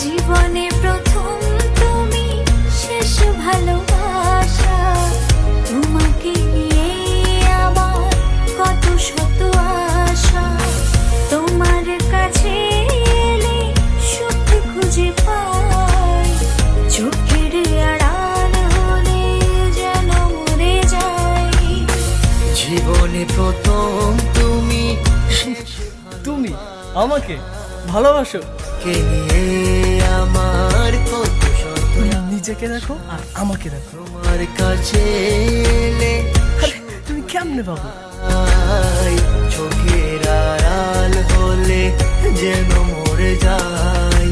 জীবনে প্রথম তুমি, শেষ ভালোবাসা। তোমাকে নিয়ে আমার কত শত আশা। তোমার কাছে এলে সুখ খুঁজে পাই, চোখের আড়াল হলে যেন মরে যাই। জীবনে প্রথম তুমি, তুমি আমাকে ভালোবাসো? কে নিয়ে আমার কত শত নিজেকে দেখো আর আমাকে দেখো। তোমার কাছে এলে আরে, তুমি কেমনে পাবো? চোখের আড়াল হলে যেন মরে যায়।